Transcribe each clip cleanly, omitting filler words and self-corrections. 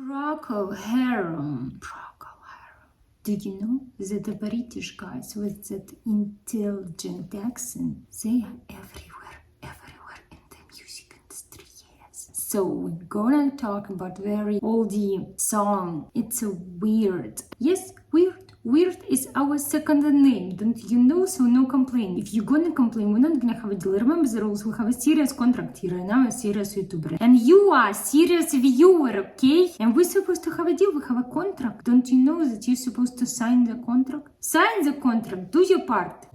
Procol Harum. Did you know that the British guys with that intelligent accent, they are everywhere in the music industry, yes. So we're gonna talk about very oldie song. It's a weird. Yes, weird. Weird is our second name, don't you know? So no complain. If you're gonna complain, we're not gonna have a deal. Remember the rules. We have a serious contract here, and I'm a serious YouTuber. And you are a serious viewer, okay? And we're supposed to have a deal. We have a contract. Don't you know that you're supposed to sign the contract? Sign the contract. Do your part.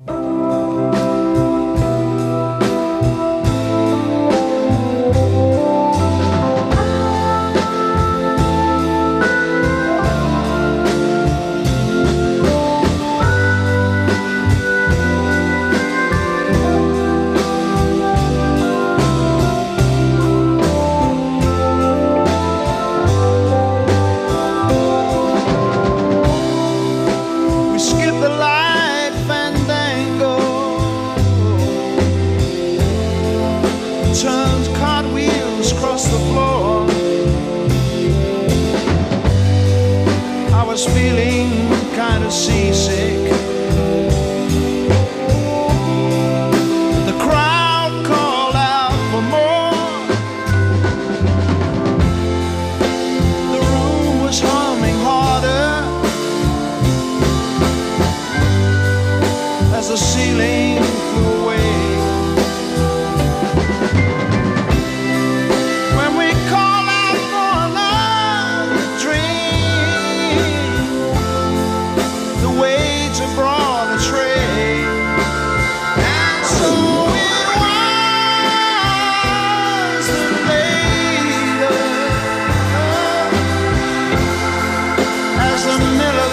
Turned cartwheels across the floor. I was feeling kind of seasick. The crowd called out for more. The room was humming harder as the ceiling flew away.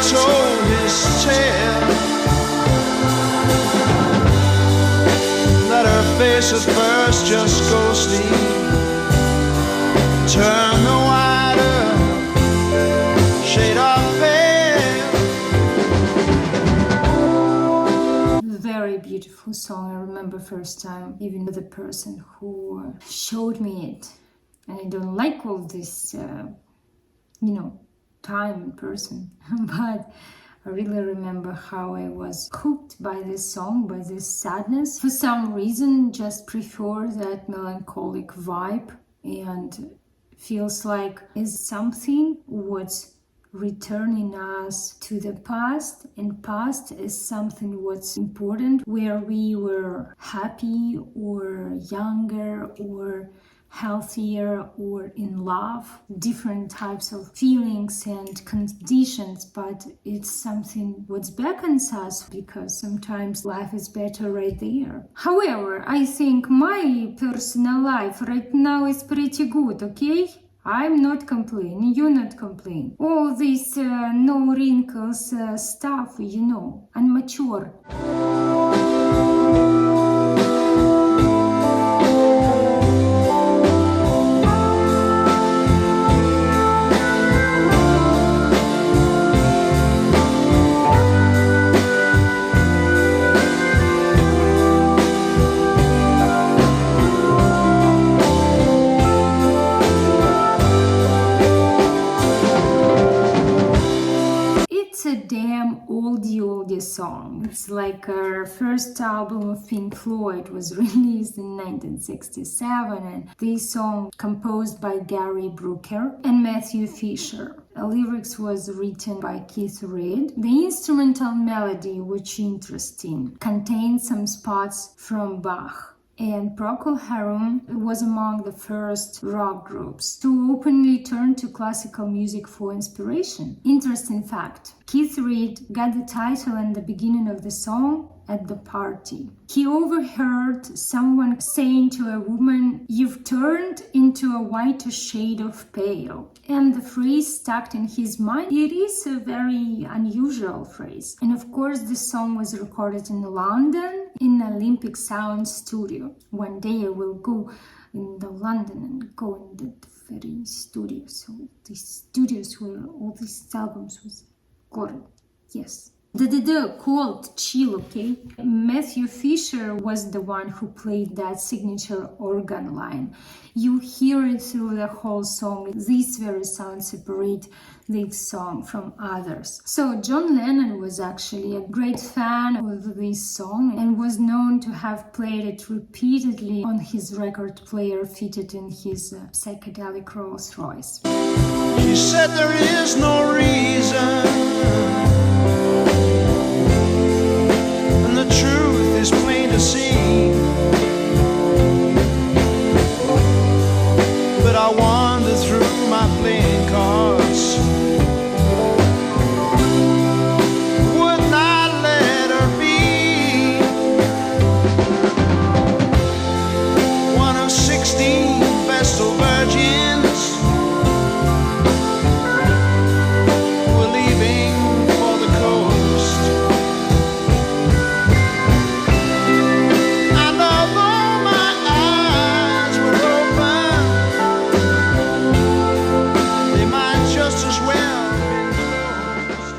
Told his tale that her face at first just ghostly turned the wider shade of pale. Very beautiful song. I remember first time, even with the person who showed me it. And I don't like all this, time in person, but I really remember how I was hooked by this song, by this sadness. For some reason, just prefer that melancholic vibe, and feels like it's something what's returning us to the past, and past is something what's important, where we were happy or younger or healthier or in love, different types of feelings and conditions, but it's something what beckons us, because sometimes life is better right there. However, I think my personal life right now is pretty good, okay? I'm not complaining, you're not complaining. All this no wrinkles stuff, and mature. Oldie song. It's like our first album of Pink Floyd was released in 1967, and this song composed by Gary Brooker and Matthew Fisher. The lyrics was written by Keith Reid. The instrumental melody, which is interesting, contains some spots from Bach. And Procol Harum was among the first rock groups to openly turn to classical music for inspiration. Interesting fact, Keith Reid got the title and the beginning of the song at the party. He overheard someone saying to a woman, "You've turned into a whiter shade of pale." And the phrase stuck in his mind. It is a very unusual phrase. And of course, the song was recorded in London in Olympic Sound Studio. One day I will go in the London and go in the very studio. So these studios where all these albums was recorded. Yes. Called chill, okay? Matthew Fisher was the one who played that signature organ line. You hear it through the whole song. These very sounds separate this song from others. So John Lennon was actually a great fan of this song and was known to have played it repeatedly on his record player fitted in his psychedelic Rolls Royce. She said there is no reason, and the truth is plain to see. But I wander through my playing cards, would not let her be one of 16 Vestal virgins. We're leaving for the coast, and although my eyes were open, they might just as well be closed.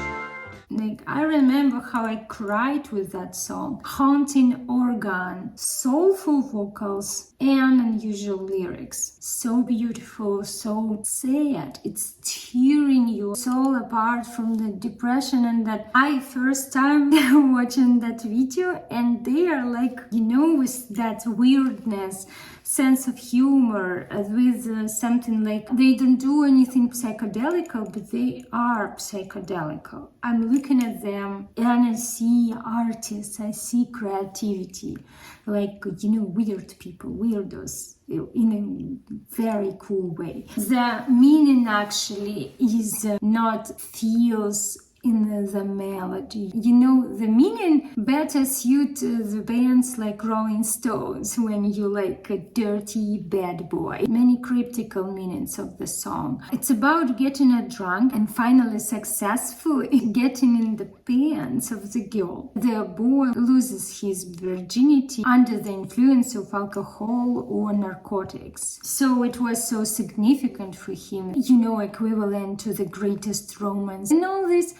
Like, I remember how I cried with that song. Haunting organ, soulful vocals, and unusual lyrics. So beautiful, so sad. It's tearing your soul apart from the depression. And that I first time watching that video, and they are like, with that weirdness, sense of humor, with something like they don't do anything psychedelical, but they are psychedelical. I'm looking at them and I see artists, I see creativity, like, weird people, weirdos, in a very cool way. The meaning actually is not feels in the melody. The meaning better suit the bands like Rolling Stones when you like a dirty bad boy. Many cryptical meanings of the song. It's about getting drunk and finally successful in getting in the pants of the girl. The boy loses his virginity under the influence of alcohol or narcotics. So it was so significant for him, equivalent to the greatest romance. And all this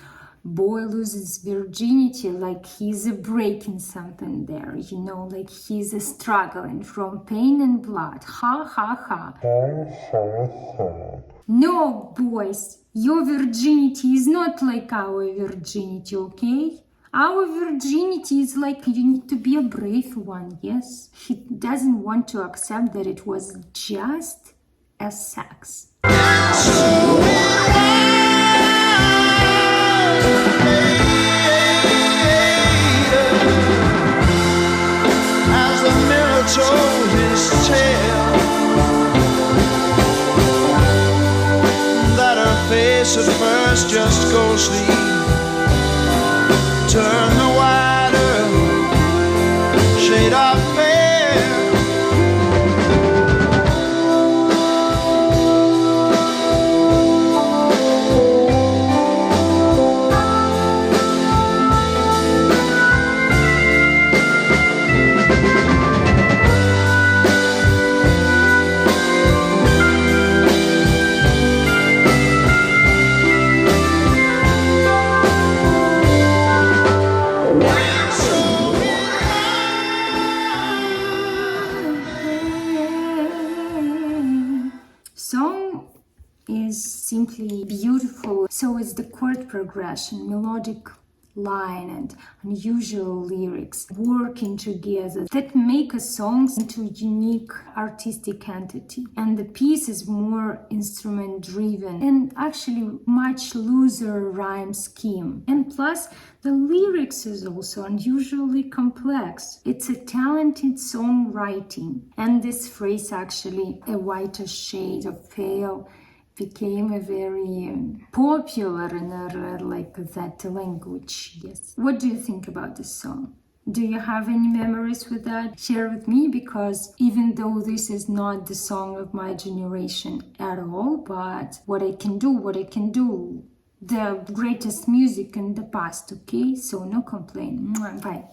boy loses virginity, like he's breaking something there, like he's struggling from pain and blood. Ha ha ha. No, boys, your virginity is not like our virginity, okay? Our virginity is like you need to be a brave one, yes? He doesn't want to accept that it was just a sex. As the mirror told his tale, that her face at first just ghostly turned the wider shade of pale. Song is simply beautiful. So is the chord progression, melodic line and unusual lyrics working together that make a song into a unique artistic entity. And the piece is more instrument driven and actually much looser rhyme scheme. And plus the lyrics is also unusually complex. It's a talented songwriting. And this phrase actually, a whiter shade of pale, became a very popular in that language. Yes. What do you think about this song? Do you have any memories with that? Share with me, because even though this is not the song of my generation at all, but what I can do, the greatest music in the past, okay? So no complaint. Bye.